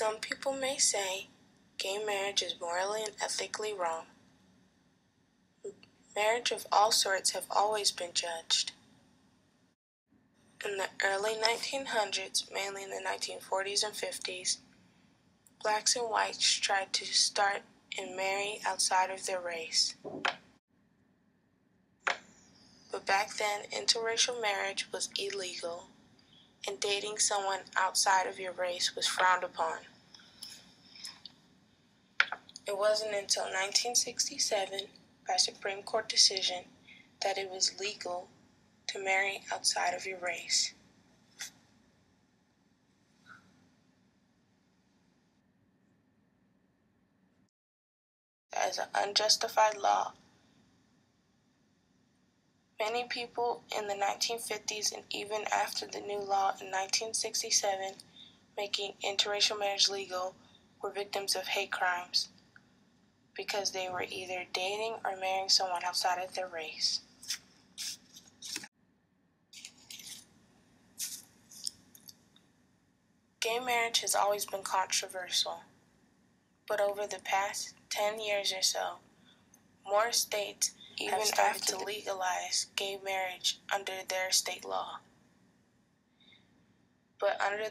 Some people may say gay marriage is morally and ethically wrong. Marriage of all sorts have always been judged. In the early 1900s, mainly in the 1940s and 50s, blacks and whites tried to start and marry outside of their race. But back then, interracial marriage was illegal, and dating someone outside of your race was frowned upon. It wasn't until 1967, by Supreme Court decision, that it was legal to marry outside of your race. As an unjustified law. Many people in the 1950s and even after the new law in 1967 making interracial marriage legal were victims of hate crimes because they were either dating or marrying someone outside of their race. Gay marriage has always been controversial, but over the past 10 years or so, more states even started to legalize gay marriage under their state law. But under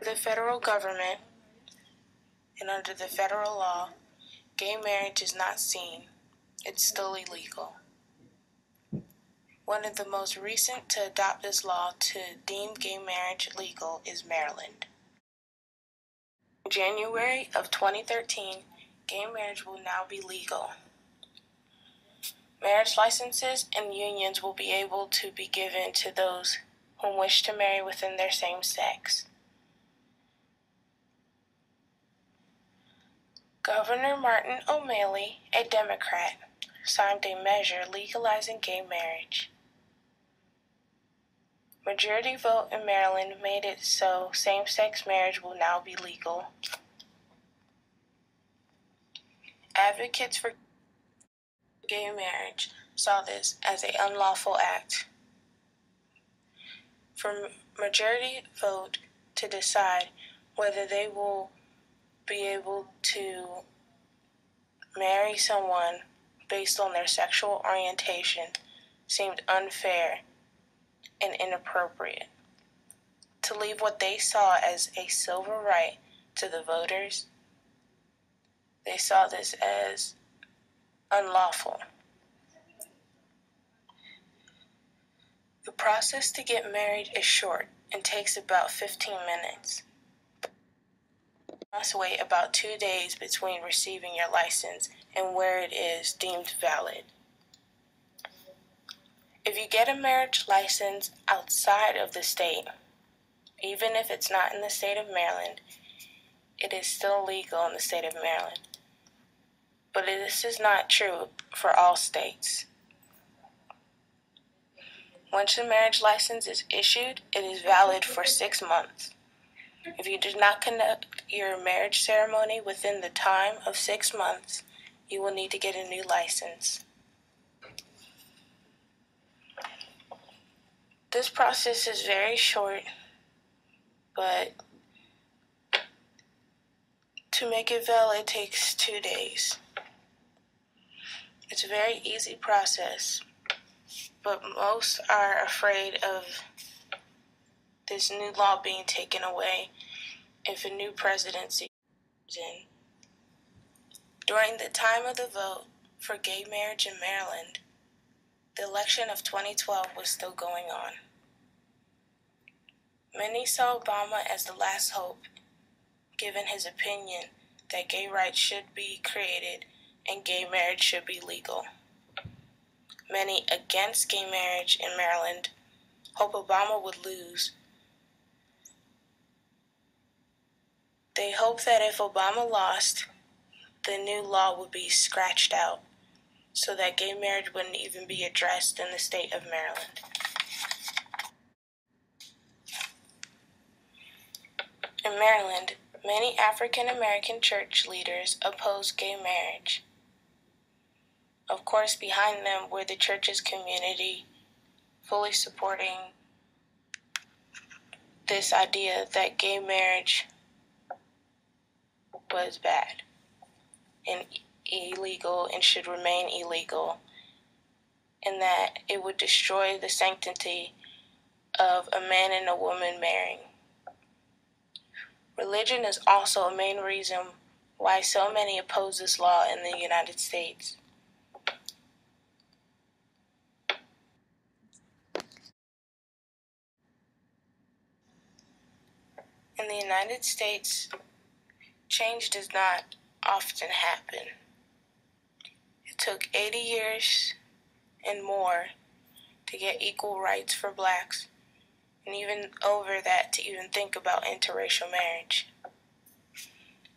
the federal government and under the federal law, gay marriage is not seen. It's still illegal. One of the most recent to adopt this law to deem gay marriage legal is Maryland. In January of 2013, gay marriage will now be legal. Marriage licenses and unions will be able to be given to those who wish to marry within their same sex. Governor Martin O'Malley, a Democrat, signed a measure legalizing gay marriage. Majority vote in Maryland made it so same-sex marriage will now be legal. Advocates for gay marriage saw this as an unlawful act. For majority vote to decide whether they will be able to marry someone based on their sexual orientation seemed unfair and inappropriate. To leave what they saw as a civil right to the voters, they saw this as unlawful. The process to get married is short and takes about 15 minutes. You must wait about 2 days between receiving your license and where it is deemed valid. If you get a marriage license outside of the state, even if it's not in the state of Maryland, it is still legal in the state of Maryland. But this is not true for all states. Once the marriage license is issued, it is valid for 6 months. If you do not conduct your marriage ceremony within the time of 6 months, you will need to get a new license. This process is very short, but to make it valid takes 2 days. It's a very easy process, but most are afraid of this new law being taken away if a new presidency is in. During the time of the vote for gay marriage in Maryland, the election of 2012 was still going on. Many saw Obama as the last hope, given his opinion that gay rights should be created and gay marriage should be legal. Many against gay marriage in Maryland hope Obama would lose. They hope that if Obama lost, the new law would be scratched out so that gay marriage wouldn't even be addressed in the state of Maryland. In Maryland, many African American church leaders oppose gay marriage. Of course, behind them were the church's community, fully supporting this idea that gay marriage was bad and illegal and should remain illegal, and that it would destroy the sanctity of a man and a woman marrying. Religion is also a main reason why so many oppose this law in the United States. In the United States, change does not often happen. It took 80 years and more to get equal rights for blacks, and even over that to even think about interracial marriage.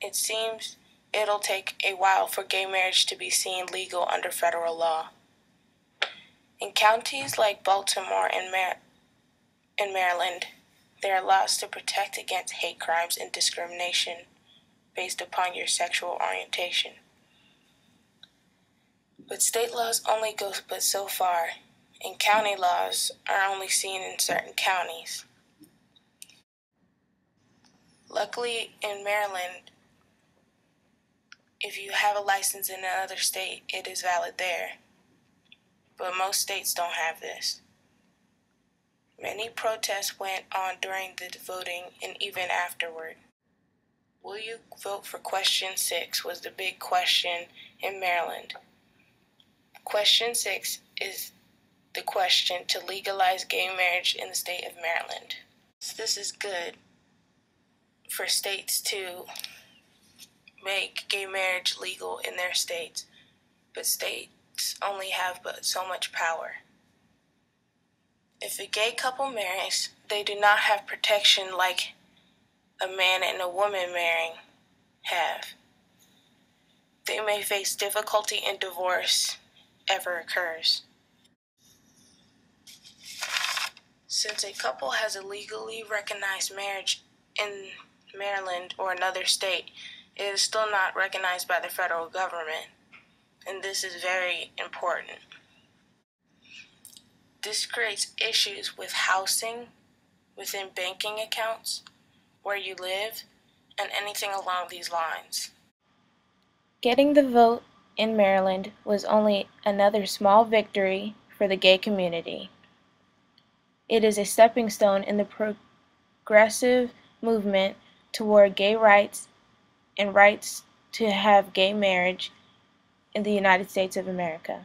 It seems it'll take a while for gay marriage to be seen legal under federal law. In counties like Baltimore and Maryland, there are laws to protect against hate crimes and discrimination based upon your sexual orientation. But state laws only go but so far, and county laws are only seen in certain counties. Luckily, in Maryland, if you have a license in another state, it is valid there. But most states don't have this. Many protests went on during the voting and even afterward. Will you vote for question 6 was the big question in Maryland. Question 6 is the question to legalize gay marriage in the state of Maryland. So this is good for states to make gay marriage legal in their states, but states only have but so much power. If a gay couple marries, they do not have protection like a man and a woman marrying have. They may face difficulty in divorce ever occurs. Since a couple has a legally recognized marriage in Maryland or another state, it is still not recognized by the federal government, and this is very important. This creates issues with housing, within banking accounts, where you live, and anything along these lines. Getting the vote in Maryland was only another small victory for the gay community. It is a stepping stone in the progressive movement toward gay rights and rights to have gay marriage in the United States of America.